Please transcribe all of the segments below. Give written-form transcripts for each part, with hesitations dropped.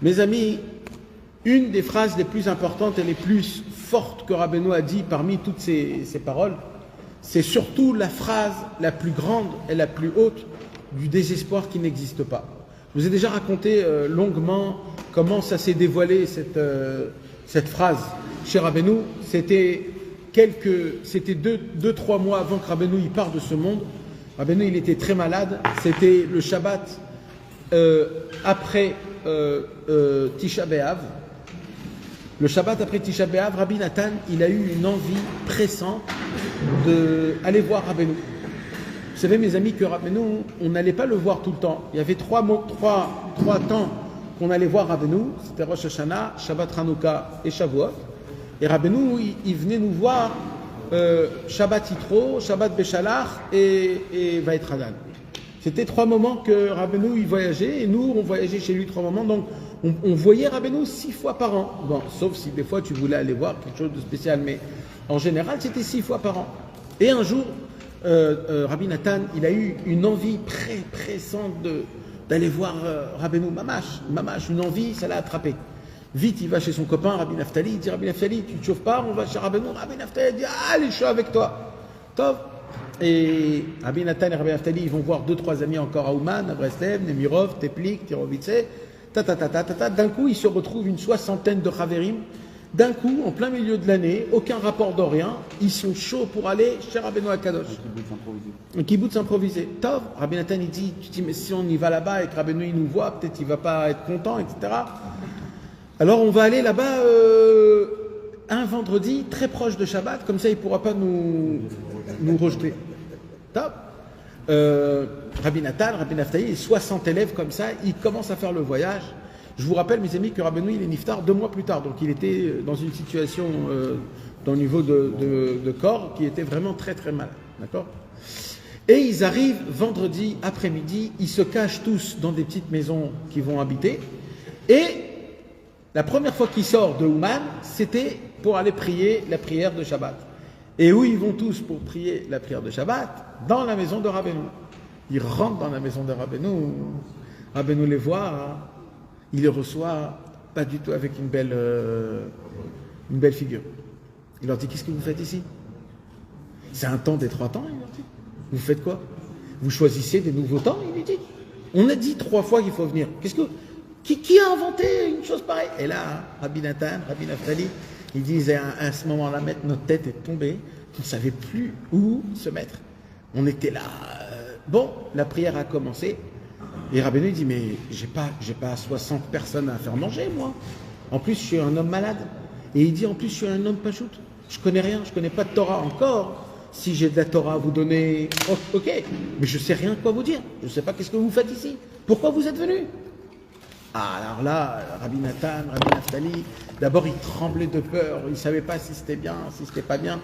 Mes amis, une des phrases les plus importantes et les plus fortes que Rabbeinu a dit parmi toutes ces paroles, c'est surtout la phrase la plus grande et la plus haute du désespoir qui n'existe pas. Je vous ai déjà raconté longuement comment ça s'est dévoilé cette phrase chez Rabbeinu. C'était 2-3 mois avant que Rabbeinu il parte de ce monde. Rabbeinu il était très malade. C'était le Shabbat après Tisha B'Av. Le Shabbat après Tisha B'Av, Rabbi Nathan il a eu une envie pressante d'aller voir Rabbeinu. Vous savez mes amis que Rabbeinu, on n'allait pas le voir tout le temps. Il y avait trois temps qu'on allait voir Rabbeinu. C'était Rosh Hashanah, Shabbat Hanouka et Shavuot. Et Rabbeinu, il venait nous voir Shabbat Yitro, Shabbat Béchalach et Va'et Hanan. C'était 3 moments que Rabbeinu il voyageait et nous on voyageait chez lui 3 moments. Donc on voyait Rabbeinu 6 fois par an. Bon, sauf si des fois tu voulais aller voir quelque chose de spécial, mais en général c'était 6 fois par an. Et un jour, Rabbi Nathan, il a eu une envie pressante d'aller voir Rabbeinu Mamash, une envie, ça l'a attrapé. Vite, il va chez son copain Rabbi Naftali, il dit Rabbi Naftali, tu ne te chauffes pas, on va chez Rabbeinu. Rabbi Naftali dit allez, je suis avec toi. Tov. Et Rabbi Nathan et Rabbi Naftali, ils vont voir 2-3 amis encore à Ouman, à Breslev, Nemirov, Teplik, Tirovitse. D'un coup, ils se retrouvent une 60aine de Chaverim. D'un coup, en plein milieu de l'année, aucun rapport d'Orient, ils sont chauds pour aller chez Rabbeinu Akadosh. Un kibbutz improvisé. Tov, Rabbi Nathan il dit, tu dis mais si on y va là-bas et que Rabbeinu il nous voit, peut-être il va pas être content, etc. Alors on va aller là-bas un vendredi très proche de Shabbat, comme ça il ne pourra pas nous rejeter. Tov. Rabbi Nathan, Rabbi Naftali, 60 élèves comme ça, ils commencent à faire le voyage. Je vous rappelle, mes amis, que Rabbeinu il est niftar 2 mois plus tard, donc il était dans une situation, dans le niveau de corps, qui était vraiment très très mal. D'accord ? Et ils arrivent vendredi après-midi, ils se cachent tous dans des petites maisons qu'ils vont habiter. Et la première fois qu'ils sortent de Ouman, c'était pour aller prier la prière de Shabbat. Et où ils vont tous pour prier la prière de Shabbat ? Dans la maison de Rabbeinu. Ils rentrent dans la maison de Rabbeinu. Rabbeinu les voit. Il les reçoit pas du tout avec une belle figure. Il leur dit, qu'est-ce que vous faites ici? C'est un temps des 3 temps, il leur dit. Vous faites quoi? Vous choisissez des nouveaux temps, il lui dit. On a dit 3 fois qu'il faut venir. Qui a inventé une chose pareille? Et là, Rabbi Nathan, Rabbi Naftali, ils disent à ce moment-là, notre tête est tombée, on ne savait plus où se mettre. On était là. Bon, la prière a commencé. Et Rabbeinu dit, mais j'ai pas 60 personnes à faire manger, moi. En plus, je suis un homme malade. Et il dit, en plus, je suis un homme pachout. Je connais rien, je connais pas de Torah encore. Si j'ai de la Torah à vous donner, ok. Mais je sais rien quoi vous dire. Je sais pas qu'est-ce que vous faites ici. Pourquoi vous êtes venus? Alors là, Rabbi Nathan, Rabbi Naftali, d'abord ils tremblaient de peur. Ils savaient pas si c'était bien, si c'était pas bien.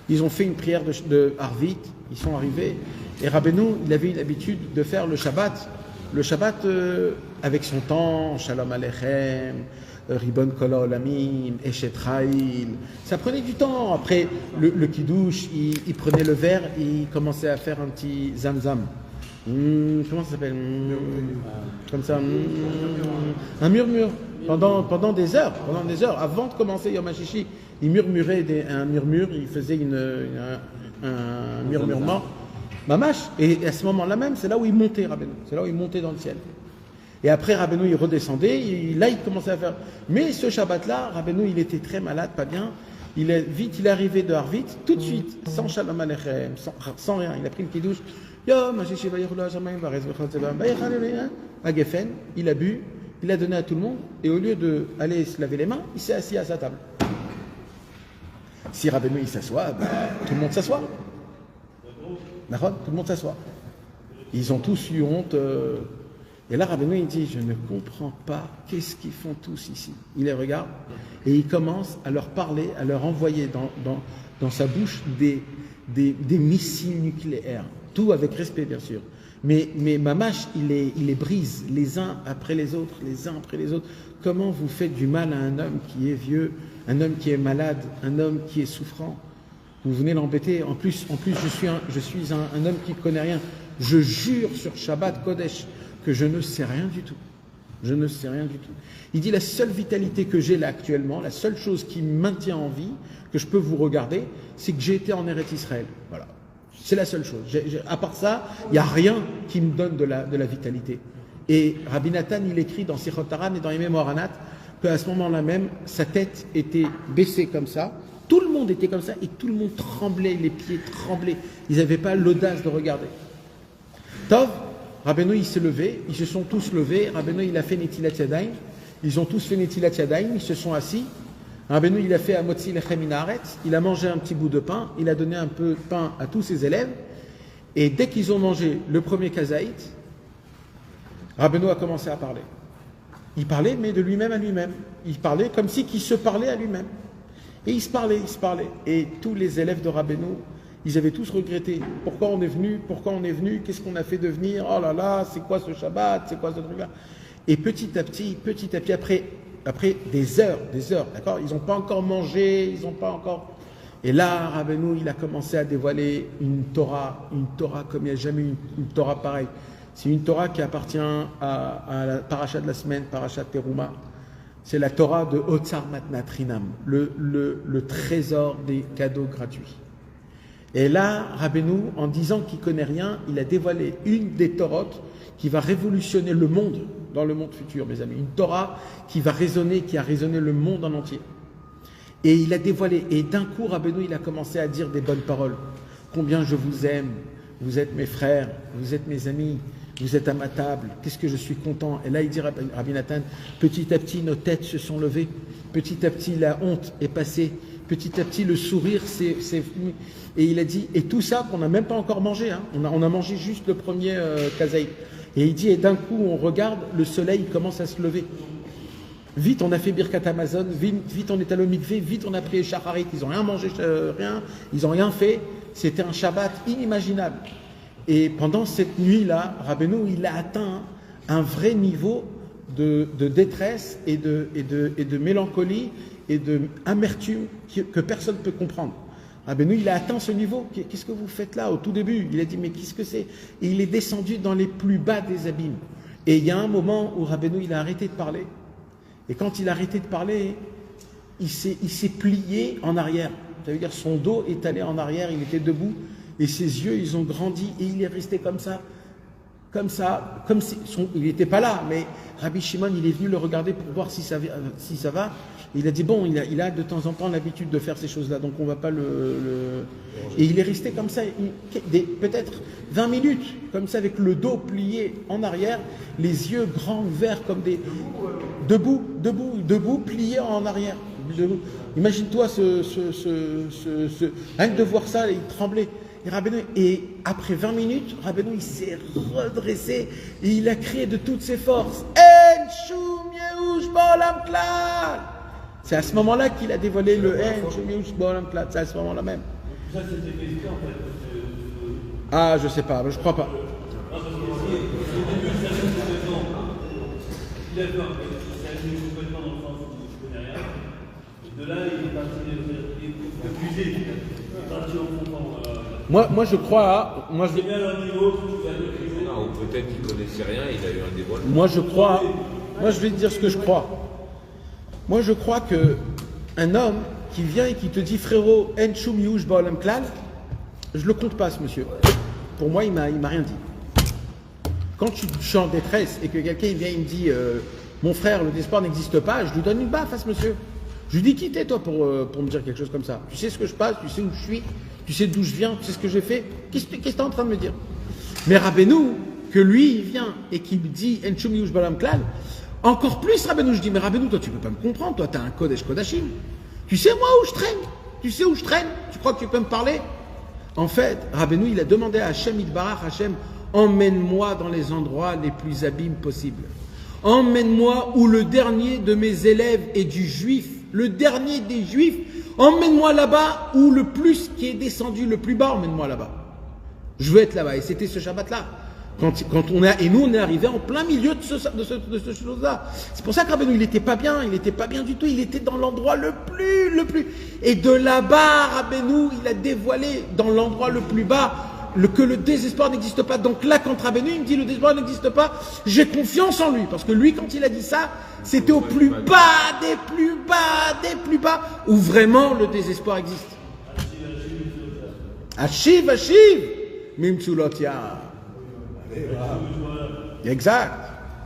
Ils ont fait une prière de Harvit. Ils sont arrivés. Et Rabbeinu, il avait eu l'habitude de faire le Shabbat. Le Shabbat avec son temps, Shalom Aleichem, Ribon Kol Olamim, Eshet Chayil. Ça prenait du temps. Après le Kiddush, il prenait le verre et il commençait à faire un petit zamzam. Comment ça s'appelle? Comme ça. Un murmure. Pendant des heures. Avant de commencer Yom HaShishi, il murmurait un murmure, il faisait un murmurement. Mamash, et à ce moment-là même, c'est là où il montait Rabbeinu, c'est là où il montait dans le ciel. Et après Rabbeinu, il redescendait, là il commençait à faire. Mais ce Shabbat-là, Rabbeinu, il était très malade, pas bien. Il est arrivé de Harvit, tout de suite, sans Shalom Aleichem, sans rien. Il a pris le kiddush, à Geffen, il a bu, il a donné à tout le monde, et au lieu d'aller se laver les mains, il s'est assis à sa table. Si Rabbeinu il s'assoit, tout le monde s'assoit. D'accord ? Tout le monde s'assoit. Ils ont tous eu honte. Et là, Rabbeinu, il dit, je ne comprends pas, qu'est-ce qu'ils font tous ici? Il les regarde et il commence à leur parler, à leur envoyer dans sa bouche des missiles nucléaires. Tout avec respect, bien sûr. Mais Mamash, il les brise les uns après les autres. Comment vous faites du mal à un homme qui est vieux, un homme qui est malade, un homme qui est souffrant? Vous venez l'embêter. En plus, je suis un homme qui ne connaît rien. Je jure sur Shabbat Kodesh que je ne sais rien du tout. Je ne sais rien du tout. Il dit la seule vitalité que j'ai là actuellement, la seule chose qui me maintient en vie, que je peux vous regarder, c'est que j'ai été en Eretz Israël. Voilà. C'est la seule chose. À part ça, il n'y a rien qui me donne de la vitalité. Et Rabbi Nathan, il écrit dans Sichot Haran et dans Yemei Moharanat qu'à ce moment-là même, sa tête était baissée comme ça. Tout le monde était comme ça et tout le monde tremblait, les pieds tremblaient. Ils n'avaient pas l'audace de regarder. Tov, Rabbeinu, il s'est levé, ils se sont tous levés. Rabbeinu, il a fait Netilat Yadayim. Ils ont tous fait Netilat Yadayim, ils se sont assis. Rabbeinu, il a fait Amotzi Lechem Min Haaretz. Il a mangé un petit bout de pain. Il a donné un peu de pain à tous ses élèves. Et dès qu'ils ont mangé le premier kazaït, Rabbeinu a commencé à parler. Il parlait, mais de lui-même à lui-même. Il parlait comme si qu'il se parlait à lui-même. Et il se parlait. Et tous les élèves de Rabbeinu, ils avaient tous regretté. Pourquoi on est venu, qu'est-ce qu'on a fait de venir, oh là là, c'est quoi ce Shabbat, c'est quoi ce truc-là. Et petit à petit, après des heures, d'accord, ils n'ont pas encore mangé, ils n'ont pas encore... Et là, Rabbeinu, il a commencé à dévoiler une Torah comme il n'y a jamais eu une Torah pareille. C'est une Torah qui appartient à la paracha de la semaine, paracha Teruma. C'est la Torah de Otsar Matnatrinam, le trésor des cadeaux gratuits. Et là, Rabbeinu, en disant qu'il ne connaît rien, il a dévoilé une des Torotes qui va révolutionner le monde dans le monde futur, mes amis. Une Torah qui va résonner, qui a résonné le monde en entier. Et il a dévoilé, et d'un coup, Rabbeinu, il a commencé à dire des bonnes paroles. Combien je vous aime, vous êtes mes frères, vous êtes mes amis, vous êtes à ma table, qu'est-ce que je suis content. Et là, il dit, Rabbi Nathan, petit à petit, nos têtes se sont levées, petit à petit, la honte est passée, petit à petit, le sourire s'est venu. Et il a dit, et tout ça qu'on n'a même pas encore mangé, hein. On a mangé juste le premier kazaï. Et il dit, et d'un coup, on regarde, le soleil commence à se lever. Vite, on a fait Birkat Amazon, vite, on est allé au mikvé, vite, on a pris les shacharit, ils n'ont rien mangé, rien, ils n'ont rien fait. C'était un Shabbat inimaginable. Et pendant cette nuit-là, Rabbeinu, il a atteint un vrai niveau de détresse et de mélancolie et d'amertume que personne ne peut comprendre. Rabbeinu, il a atteint ce niveau. Qu'est-ce que vous faites là au tout début? Il a dit, mais qu'est-ce que c'est? Et il est descendu dans les plus bas des abîmes. Et il y a un moment où Rabbeinu, il a arrêté de parler. Et quand il a arrêté de parler, il s'est plié en arrière. Ça veut dire son dos est allé en arrière, il était debout. Et ses yeux, ils ont grandi et il est resté comme si il n'était pas là, mais Rabbi Shimon, il est venu le regarder pour voir si ça va. Et il a dit, bon, il a de temps en temps l'habitude de faire ces choses-là, donc on ne va pas Et il est resté comme ça, peut-être 20 minutes, comme ça, avec le dos plié en arrière, les yeux grands ouverts comme des... Debout, plié en arrière. Imagine-toi rien que de voir ça, il tremblait. Et après 20 minutes, Rabbeinu, il s'est redressé et il a crié de toutes ses forces, En Shum Yehush Ba'olam Klal. C'est à ce moment-là qu'il a dévoilé le En Shum Yehush Ba'olam Klal. C'est à ce moment-là même. Ça, c'était fait en fait. Ah, je sais pas, je crois pas. Au début, c'est assez complètement. Il a fait complètement dans le sens où il ne connaît rien. De là, il est parti puiser. Il est parti en fondant. Moi, je crois. C'est bien leur niveau, ou peut-être qu'il ne connaissait rien, il a eu un dévoilement. Moi, je crois. Moi, je vais te dire ce que je crois. Moi, je crois que un homme qui vient et qui te dit, frérot, En Shum Yehush Ba'olam Klal, je le compte pas, ce monsieur. Pour moi, il m'a rien dit. Quand je suis en détresse et que quelqu'un vient et me dit, mon frère, le désespoir n'existe pas, je lui donne une baffe à ce monsieur. Je lui dis, qui t'es, toi, pour me dire quelque chose comme ça? Tu sais ce que je passe, tu sais où je suis, tu sais d'où je viens, tu sais ce que j'ai fait. Qu'est-ce que tu es en train de me dire? Mais Rabbeinu, que lui, il vient et qui me dit En Shum Yehush Ba'olam Klal, encore plus Rabbeinu, je dis, mais Rabbeinu, toi, tu peux pas me comprendre, toi, tu as un Kodesh Kodashim. Tu sais, moi, où je traîne? Tu sais où je traîne? Tu crois que tu peux me parler? En fait, Rabbeinu, il a demandé à Hachem Yitbarach, Hachem, emmène-moi dans les endroits les plus abîmes possibles. Emmène-moi où le dernier de mes élèves est du juif, le dernier des juifs. Emmène-moi là-bas où le plus qui est descendu, le plus bas, emmène-moi là-bas. Je veux être là-bas. Et c'était ce Shabbat-là. Et nous, on est arrivé en plein milieu de ce chose-là. C'est pour ça que Rabbeinu, il n'était pas bien du tout. Il était dans l'endroit le plus. Et de là-bas, Rabbeinu, il a dévoilé dans l'endroit le plus bas que le désespoir n'existe pas. Donc là, quand Rabbeinu, il me dit le désespoir n'existe pas, j'ai confiance en lui. Parce que lui, quand il a dit ça, c'était au plus bas, des plus bas, des plus bas, où vraiment le désespoir existe. Achiv, Mimtsulotia. Exact.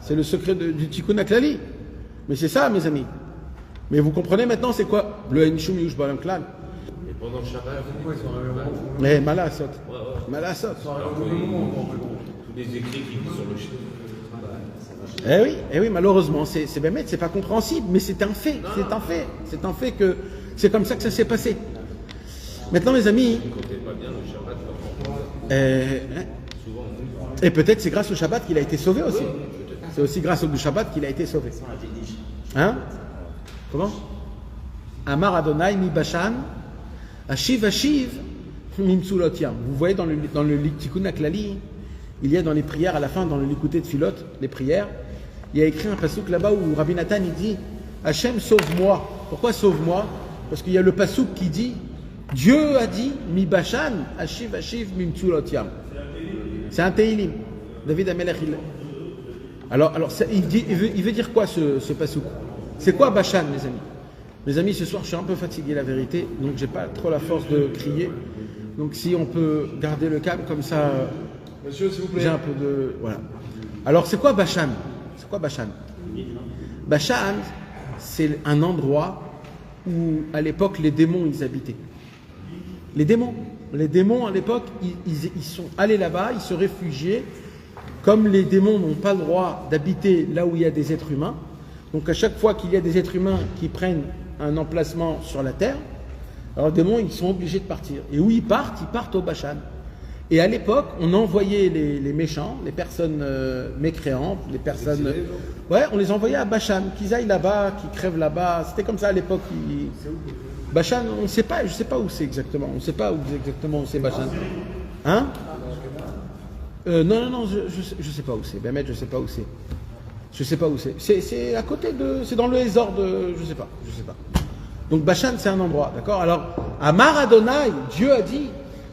C'est le secret du Tikkun HaKlali. Mais c'est ça, mes amis. Mais vous comprenez maintenant, c'est quoi le Enshum Yush Balam Klal. Et pendant le Shabbat, Mais Malasot. Malasot. alors que tous les écrits qui sont sur le Shabbat. Eh oui, malheureusement, c'est pas compréhensible, mais c'est un fait. C'est un fait que c'est comme ça que ça s'est passé. Maintenant, mes amis. Ne comptez pas bien le Shabbat. Et peut-être c'est grâce au Shabbat qu'il a été sauvé aussi. C'est aussi grâce au Shabbat qu'il a été sauvé. Hein? Comment? Amar Adonai mi Bashan, Ashiv Mimtsulotiam. Vous voyez dans le Tikkun HaKlali, il y a dans les prières à la fin, dans le Likuté de Philot, les prières, il y a écrit un passouk là-bas où Rabbi Nathan il dit Hachem sauve-moi. Pourquoi sauve-moi? Parce qu'il y a le passouk qui dit Dieu a dit mi Bashan, Ashiv Mimtsulotiam. C'est un Teilim. David Amelech. Alors il veut dire quoi ce passouk? C'est quoi Bashan, mes amis? Mes amis, ce soir, je suis un peu fatigué, la vérité, donc j'ai pas trop la force de crier. Donc si on peut garder le calme, comme ça, Monsieur, s'il vous plaît. j'ai un peu de... Voilà. Alors, c'est quoi Bashan? C'est quoi Bashan? Bashan, c'est un endroit où, à l'époque, les démons, ils habitaient. Les démons, à l'époque, ils sont allés là-bas, ils se réfugiaient. Comme les démons n'ont pas le droit d'habiter là où il y a des êtres humains, donc à chaque fois qu'il y a des êtres humains qui prennent un emplacement sur la terre, alors les démons, ils sont obligés de partir. Et où ils partent au Bashan. Et à l'époque, on envoyait les méchants, les personnes mécréantes, les personnes... Ouais, on les envoyait à Bashan, qu'ils aillent là-bas, qu'ils crèvent là-bas. C'était comme ça à l'époque. Bashan, on ne sait pas, je ne sais pas où c'est exactement. On ne sait pas où c'est Bashan. Hein? Non, je sais pas où c'est. Bémet, je sais pas où c'est. Je sais pas où c'est. C'est à côté de... C'est dans le Hésor de... Je sais pas. Donc Bashan, c'est un endroit, d'accord? Alors, Amar Adonai, Dieu a dit,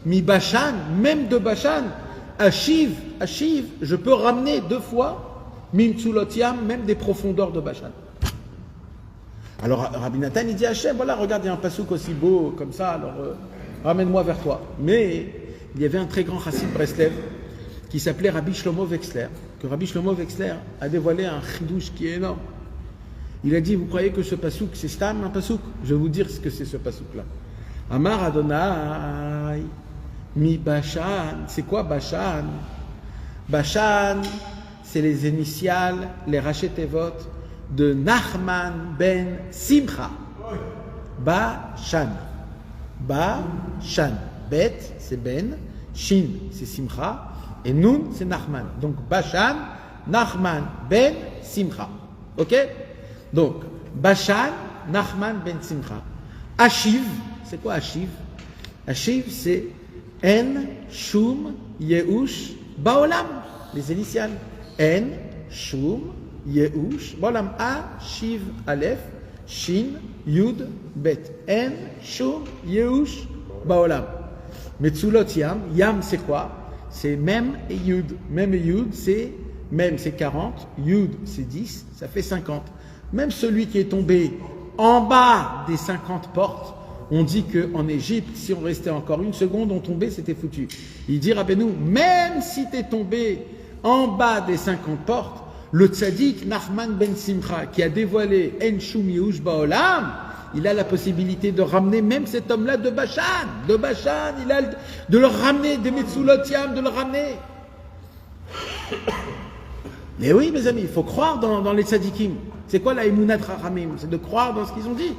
mi Bashan, même de Bashan, Ashiv, je peux ramener 2 fois, Mimtsulotiam, même des profondeurs de Bashan. Alors Rabbi Nathan, il dit à Hachem, voilà, regarde, il y a un passouk aussi beau comme ça, alors ramène-moi vers toi. Mais il y avait un très grand chassid Breslev qui s'appelait Rabbi Shlomo Wexler, que Rabbi Shlomo Wexler a dévoilé un chidouche qui est énorme. Il a dit, vous croyez que ce passouk, c'est Stam, un passouk? Je vais vous dire ce que c'est ce passouk-là. Amar Adonai, mi Bashan, c'est quoi Bashan? Bashan, c'est les initiales, les rachetevot de Nachman ben Simcha. Bashan. Bet, c'est Ben. Shin, c'est Simcha. Et Nun, c'est Nachman. Donc Bashan, Nachman ben Simcha. Ok? Donc, Bashan, Nachman ben Simcha. Ashiv, c'est quoi Ashiv? Ashiv, c'est En, Shum, Yehush, Baolam. Les initiales. En, Shum, Yehush, Baolam. A, Shiv, Aleph, Shin, Yud, Bet. En, Shum, Yehush, Baolam. Metzulot Yam. Yam, c'est quoi? C'est Mem et Yud. Mem et Yud, c'est Mem, c'est 40. Yud, c'est 10. Ça fait 50. Même celui qui est tombé en bas des 50 portes, on dit qu'en Égypte, si on restait encore une seconde, on tombait, c'était foutu. Il dit, Rabbeinu, même si tu es tombé en bas des 50 portes, le tzaddik Nachman ben Simcha, qui a dévoilé En Shum Yehush Baolam, il a la possibilité de ramener même cet homme-là de Bashan. De Bashan, il a de le ramener, des Metzulotiam, de le ramener. Mais oui, mes amis, il faut croire dans les tzaddikim. C'est quoi la Emunat Rachamim? C'est de croire dans ce qu'ils ont dit.